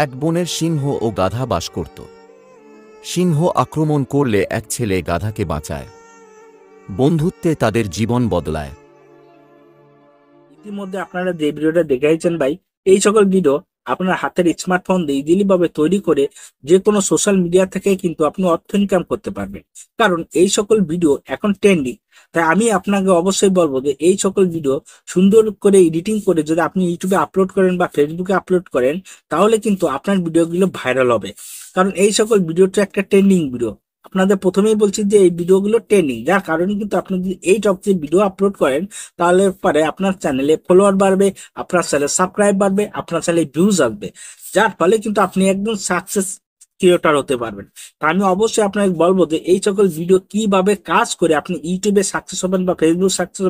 এক বনের সিংহ ও গাধা বাস করত। সিংহ আক্রমণ করলে এক ছেলে গাধাকে বাঁচায়। বন্ধুত্বে তাদের জীবন বদলায়। ইতিমধ্যে আপনারা যে ভিডিওটা দেখাইছেন ভাই, এই সকল ভিডিও আপনার হাতের স্মার্টফোন দিয়ে ইজিলি ভাবে তৈরি করে যে কোনো সোশ্যাল মিডিয়া থেকে কিন্তু আপনি অর্থ ইনকাম করতে পারবেন। কারণ এই সকল ভিডিও এখন ট্রেন্ডিং। তাই আমি আপনাকে অবশ্যই বলবো যে এই সকল ভিডিও সুন্দর করে এডিটিং করে যদি আপনি ইউটিউবে আপলোড করেন বা ফেসবুকে আপলোড করেন, তাহলে কিন্তু আপনার ভিডিওগুলো ভাইরাল হবে। কারণ এই সকল ভিডিওটা একটা ট্রেন্ডিং ভিডিও। আপনাদের প্রথমেই বলছি যে এই ভিডিওগুলো ট্রেন্ডিং, যার কারণে কিন্তু আপনি যদি এই টপিকে ভিডিও আপলোড করেন, তাহলে পরে আপনার চ্যানেলে ফলোয়ার বাড়বে, আপনার চ্যানেলে সাবস্ক্রাইব বাড়বে, আপনার চ্যানেলে ভিউজ আসবে, যার ফলে কিন্তু আপনি একদম সাকসেস ক্রিয়েটর হতে পারবেন। তা আমি অবশ্যই আপনাকে বলবো যে এই সকল ভিডিও কিভাবে কাজ করে আপনি ইউটিউবে সাকসেস হবেন বা ফেসবুক সাকসেস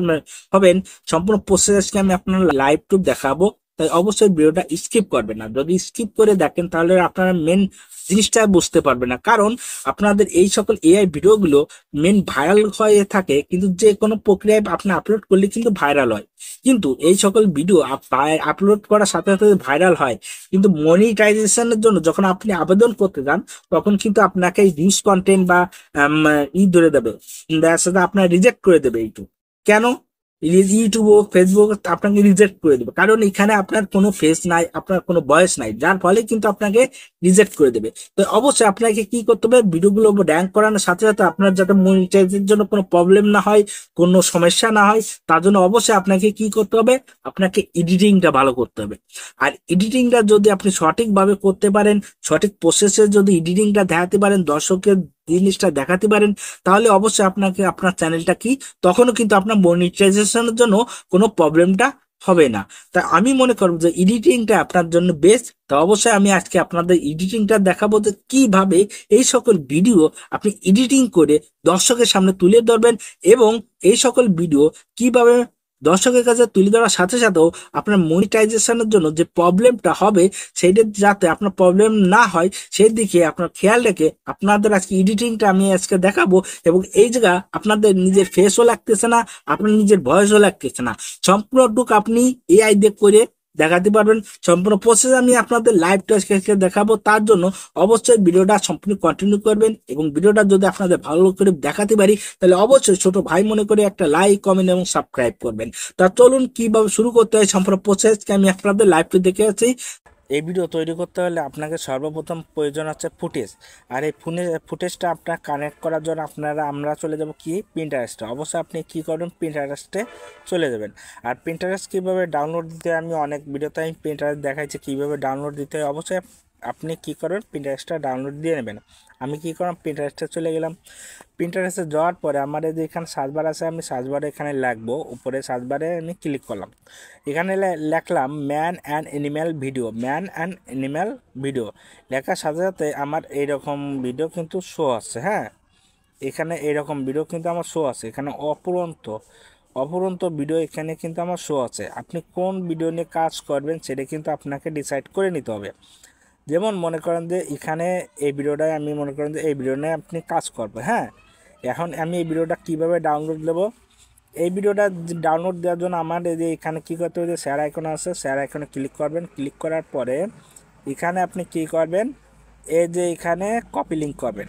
হবেন, সম্পূর্ণ প্রসেসকে আমি আপনার লাইভ টু দেখাবো। তাই অবশ্যই ভিডিওটা স্কিপ করবেন না। যদি স্কিপ করে দেখেন তাহলে আপনারা মেন জিনিসটা বুঝতে পারবেন না। কারণ আপনাদের এই সকল এআই ভিডিওগুলো মেন ভাইরাল হয়ে থাকে, কিন্তু যে কোনো প্রক্রিয়ায় আপনি আপলোড করলে কিন্তু ভাইরাল হয়। কিন্তু এই সকল ভিডিও আপলোড করার সাথে সাথে ভাইরাল হয়, কিন্তু মনিটাইজেশনের জন্য যখন আপনি আবেদন করতে যান, তখন কিন্তু আপনাকে ভিউজ কন্টেন্ট বা ধরে দেবে, দেখা যাচ্ছে আপনার রিজেক্ট করে দেবে ইউটিউব। কেন? ইউটিউব ও ফেসবুক আপনাকে রিজেক্ট করে দেবে, কারণ এখানে আপনার কোনো ফেস নাই, আপনার কোনো ভয়েস নাই, যার ফলে কিন্তু আপনাকে রিজেক্ট করে দেবে। তো অবশ্যই আপনাকে কি করতে হবে, ভিডিওগুলো র্যাঙ্ক করানোর সাথে সাথে আপনার যাতে মনিটাইজের জন্য কোনো প্রবলেম না হয়, কোনো সমস্যা না হয়, তার জন্য অবশ্যই আপনাকে কি করতে হবে, আপনাকে এডিটিংটা ভালো করতে হবে। আর এডিটিংটা যদি আপনি সঠিকভাবে করতে পারেন, সঠিক প্রসেসে যদি এডিটিংটা দেখাতে পারেন, দর্শকের জিনিসটা দেখাতে পারেন, তাহলে অবশ্যই আপনাকে আপনার চ্যানেলটা কি তখনও কিন্তু আপনার মনিটাইজেশনের জন্য কোনো প্রবলেমটা হবে না। তা আমি মনে করবো যে এডিটিংটা আপনার জন্য বেস্ট। তা অবশ্যই আমি আজকে আপনাদের এডিটিংটা দেখাবো যে কিভাবে এই সকল ভিডিও আপনি এডিটিং করে দর্শকের সামনে তুলে ধরবেন, এবং এই সকল ভিডিও কিভাবে দর্শকের কাছে তুলে ধরার সাথে সাথেও আপনার মনিটাইজেশনের জন্য যে প্রবলেমটা হবে, সেইটা যাতে আপনার প্রবলেম না হয় সেই দিকে আপনার খেয়াল রেখে আপনাদের আজকে এডিটিংটা আমি আজকে দেখাবো। এবং এই জায়গা আপনাদের নিজের ফেসও লাগতেছে না, আপনার নিজের ভয়েসও লাগতেছে না, সম্পূর্ণটুকু আপনি এআই দিয়ে করে দেখাতে পারবেন। সম্পূর্ণ প্রসেস আমি আপনাদের লাইভ টেস্ট দেখাবো। তার জন্য অবশ্যই ভিডিওটা সম্পূর্ণ কন্টিনিউ করবেন, এবং ভিডিওটা যদি আপনাদের ভালো করে দেখাতে পারি, তাহলে অবশ্যই ছোট ভাই মনে করে একটা লাইক, কমেন্ট এবং সাবস্ক্রাইব করবেন। তা চলুন কিভাবে শুরু করতে হয় সম্পূর্ণ প্রসেসকে আমি আপনাদের লাইভে দেখে আছি। এই ভিডিও তৈরি করতে হলে আপনাকে সর্বপ্রথম প্রয়োজন হচ্ছে ফুটেজ। আর এই ফুটেজটা আপনার কানেক্ট করার জন্য আমরা চলে যাব কি, পিন্টারেস্টে। অবশ্যই আপনি কি করবেন, পিন্টারেস্টে চলে যাবেন। আর পিন্টারেস্ট কীভাবে ডাউনলোড দিতে আমি অনেক ভিডিওতে আমি পিন্টারেস্ট দেখাইছি কীভাবে ডাউনলোড দিতে হয়। অবশ্যই আপনি কি করবেন, পিন্টারেস্টটা ডাউনলোড দিয়ে নেবেন। আমি কি করলাম, পিন্টারেস্টে চলে গেলাম। পিন্টারেস্টে যাওয়ার পরে আমার এই যে এখানে সার্চবার আছে, আমি সার্চবারে এখানে লিখবো, উপরে সার্চবারে আমি ক্লিক করলাম। এখানে লিখলাম man and animal video, man and animal video. লেখার সাথে সাথে আমার এইরকম ভিডিও কিন্তু শো আসছে। হ্যাঁ, এখানে এইরকম ভিডিও কিন্তু আমার শো আছে। এখানে অপরন্ত ভিডিও এখানে কিন্তু আমার শো আছে। আপনি কোন ভিডিও নিয়ে কাজ করবেন সেটা কিন্তু আপনাকে ডিসাইড করে নিতে হবে। যেমন মনে করেন যে এখানে এই ভিডিওটায় আমি মনে করেন যে এই ভিডিও নিয়ে আপনি কাজ করবেন। হ্যাঁ, এখন আমি এই ভিডিওটা কীভাবে ডাউনলোড দেবো, এই ভিডিওটা ডাউনলোড দেওয়ার জন্য আমার এই যে এখানে কী করতে হবে, যে শেয়ার আইকন আছে, শেয়ার আইকনে ক্লিক করবেন। ক্লিক করার পরে এখানে আপনি কী করবেন, এই যে এখানে কপি লিঙ্ক করবেন।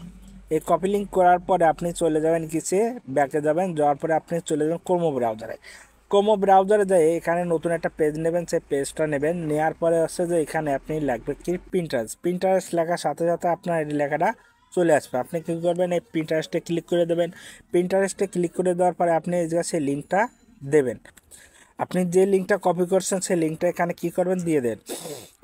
এই কপি লিঙ্ক করার পরে আপনি চলে যাবেন কিসে, ব্যাকে যাবেন। যাওয়ার পরে আপনি চলে যাবেন ক্রোমো ব্রাউজারে। ক্রোমো ব্রাউজারে যেয়ে এখানে নতুন একটা পেজ নেবেন, সেই পেজটা নেবেন। নেওয়ার পরে হচ্ছে যে এখানে আপনি লিখবেন কি, প্রিন্টারেস্ট লেখার সাথে সাথে আপনার এই লেখাটা চলে আসবে। আপনি কী করবেন, এই প্রিন্টারেস্টে ক্লিক করে দেবেন। প্রিন্টারেস্টে ক্লিক করে দেওয়ার পরে আপনি এই জায়গায় সেই লিঙ্কটা দেবেন। আপনি যে লিঙ্কটা কপি করছেন সেই লিঙ্কটা এখানে কী করবেন, দিয়ে দেন।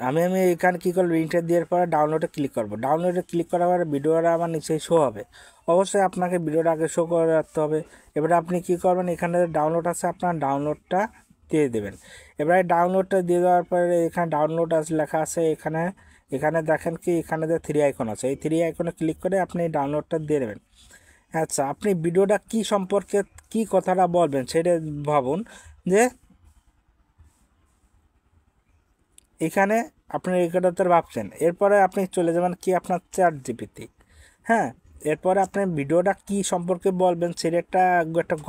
আমি এখানে কী করবো, লিঙ্কটা দেওয়ার পরে ডাউনলোডে ক্লিক করবো। ডাউনলোডে ক্লিক করার পরে ভিডিওটা আমার নিচেই শো হবে। অবশ্যই আপনাকে ভিডিওটা আগে শো করে রাখতে হবে। এবারে আপনি কী করবেন, এখানে ডাউনলোড আছে, আপনার ডাউনলোডটা দিয়ে দেবেন। এবারে ডাউনলোডটা দিয়ে দেওয়ার পরে এখানে ডাউনলোড লেখা আছে, এখানে এখানে দেখেন কি, এখানে যে থ্রি আইকন আছে, এই থ্রি আইকনে ক্লিক করে আপনি ডাউনলোডটা দিয়ে দেবেন। আচ্ছা, আপনি ভিডিওটা কি সম্পর্কে কি কথাটা বলবেন সেটা ভাবুন। যে এখানে আপনার এই কথাটা ভাবছেন, এরপরে আপনি চলে যাবেন কি, আপনার চ্যাট জিপিটি। হ্যাঁ, এরপরে আপনি ভিডিওটা কি সম্পর্কে বলবেন সেটা একটা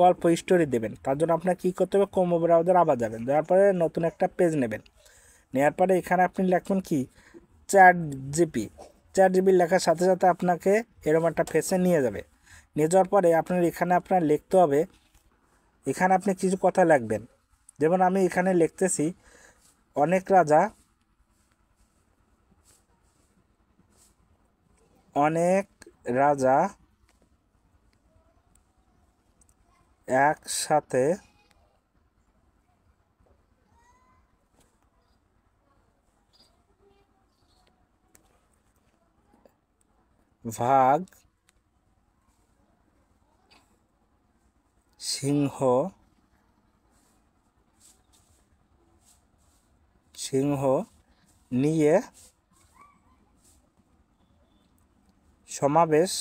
গল্প স্টোরি দেবেন। তার জন্য আপনার কী করতে হবে, ক্রোম ব্রাউজার আবার যাবেন। যাওয়ার পরে নতুন একটা পেজ নেবেন। নেওয়ার পরে এখানে আপনি লিখবেন কি, চ্যাট জিপি লেখার সাথে সাথে আপনাকে এরকম একটা ফেসে নিয়ে যাবে। নিয়ে যাওয়ার পরে আপনার লিখতে হবে, এখানে আপনি কিছু কথা লিখবেন। যেমন আমি এখানে লিখতেছি, অনেক রাজা একসাথে ভাগ সিংহ নিয়ে সমাবেশ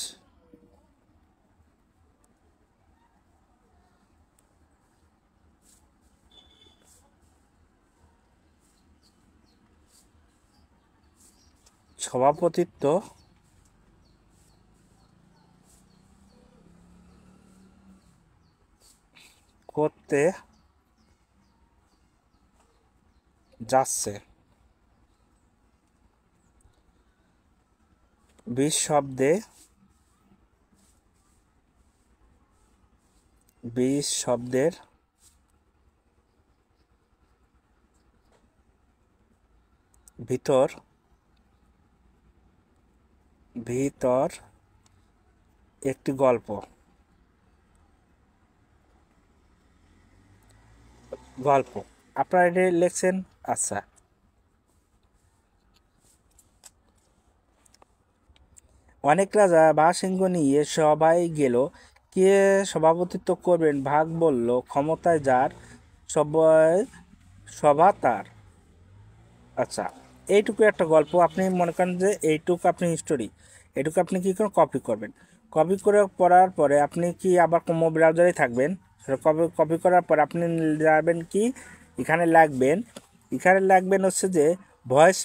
সভাপতিত্ব করতে যাচ্ছে। 20 শব্দের ভিতর একটি গল্প আপনারা এটা লিখছেন। আচ্ছা, অনেক রাজা বা সিংহ নিয়ে সবাই গেল, কে সভাপতিত্ব করবেন ভাগ বলল, ক্ষমতায় যার সবাই সভা তার। আচ্ছা, এইটুকু একটা গল্প। আপনি মনে করেন যে এইটুকু আপনি স্টোরি, এইটুকু আপনি কী করেন, কপি করবেন। কপি করে পড়ার পরে আপনি কি আবার কোনো ব্রাউজারেই থাকবেন। কপি করার পর আপনি যাবেন কি, এখানে লাগবেন হচ্ছে যে ভয়েস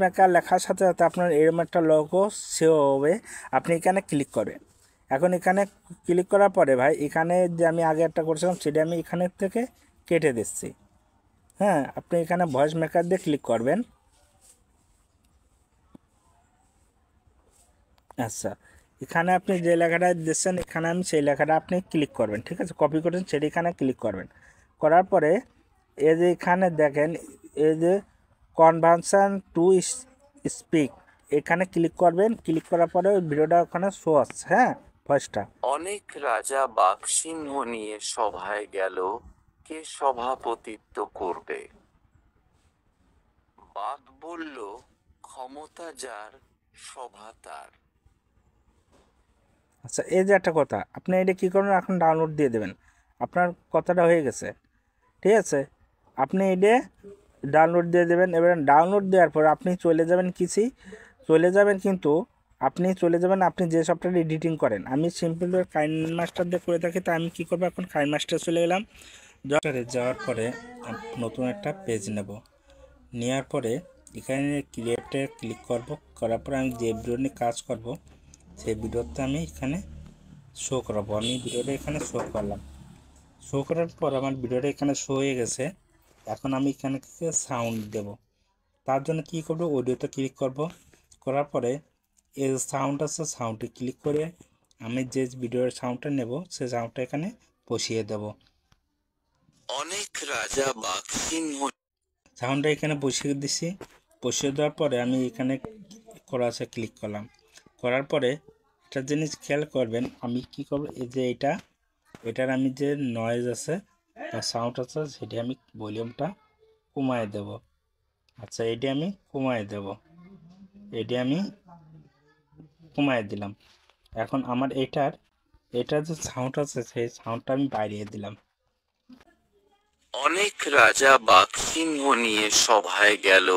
মেকার লেখার সাথে সাথে আপনার এরকম একটা লোগো সেও হবে। আপনি এখানে ক্লিক করবেন। এখন এখানে ক্লিক করার পরে ভাই, এখানে যে আমি আগে একটা করেছিলাম সেটা আমি এখানের থেকে কেটে দিচ্ছি। হ্যাঁ, আপনি এখানে ভয়েস মেকার দিয়ে ক্লিক করবেন। আচ্ছা, এখানে আপনি যে লেখাটা দিচ্ছেন, এখানে আমি সেই লেখাটা আপনি ক্লিক করবেন। ঠিক আছে, কপি করেছেন সেটা এখানে ক্লিক করবেন। করার পরে এই যে এখানে দেখেন, এই যে কনভার্সন টু স্পিক, এখানে ক্লিক করবেন। ক্লিক করার পরে ওই ভিডিওটা ওখানে শো আসছে। হ্যাঁ, ভয়েসটা, অনেক রাজা বাঘসিংহ নিয়ে সভায় গেল, কে সভাপতিত্ব করবে। বাঘ বলল, ক্ষমতা যার সভা তার। আচ্ছা, এই যে একটা কথা, আপনি এটা কী করবেন, এখন ডাউনলোড দিয়ে দেবেন। আপনার কথাটা হয়ে গেছে। ঠিক আছে, আপনি এটা ডাউনলোড দিয়ে দেবেন। এবার ডাউনলোড দেওয়ার পর আপনি চলে যাবেন কিন্তু আপনি যে সফটওয়্যার এডিটিং করেন। আমি সিম্পল কাইন মাস্টার দিয়ে করে থাকি, তা আমি কী করবো, এখন কাইন মাস্টার চলে গেলাম। যাওয়ার পরে নতুন একটা পেজ নেব। নেওয়ার পরে এখানে ক্রিয়েটে ক্লিক করব। করার পরে আমি যে ভিডিও নিয়ে কাজ করব সেই ভিডিওতে আমি এখানে শো করাবো। আমি ভিডিওটা এখানে শো করলাম। শো করার পর আমার ভিডিওটা এখানে শো হয়ে গেছে। এখন আমি এখানে সাউন্ড দেব। তার জন্য কী করব, অডিওতে ক্লিক করব। করার পরে এই সাউন্ড আছে, সাউন্ডে ক্লিক করে আমি যে ভিডিওর সাউন্ডটা নেব সেই সাউন্ডটা এখানে বসিয়ে দেব। অনেক রাজা বাঘসিংহ সাউন্ডটা এখানে বসিয়ে দিছি। বসিয়ে দেওয়ার পরে আমি এখানে আছে ক্লিক করলাম। করার পরে একটা জিনিস খেয়াল করবেন, আমি কি করব, এই যে এটার আমি যে নয়েজ আছে বা সাউন্ড আছে সেটি আমি ভলিউমটা কমায় দেব। আচ্ছা, এটি আমি কমায় দিলাম। এখন আমার এটার যে সাউন্ড আছে সেই সাউন্ডটা আমি বাড়িয়ে দিলাম। অনেক রাজা বাঘসিংহ নিয়ে সভায় গেল,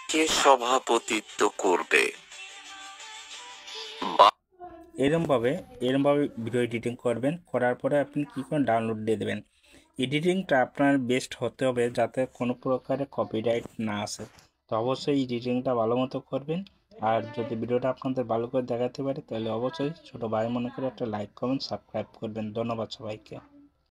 কে সভাপতিত্ব করবে। এরমভাবে ভিডিও এডিটিং করবেন। করার পরে আপনি কী করেন, ডাউনলোড দিয়ে দেবেন। এডিটিংটা আপনার বেস্ট হতে হবে যাতে কোনো প্রকারের কপিরাইট না আসে। তো অবশ্যই এডিটিংটা ভালো মতো করবেন। আর যদি ভিডিওটা আপনাদের ভালো করে দেখাতে পারে তাহলে অবশ্যই ছোটো ভাই মনে করে একটা লাইক কমেন্ট সাবস্ক্রাইব করবেন। ধন্যবাদ সবাইকে।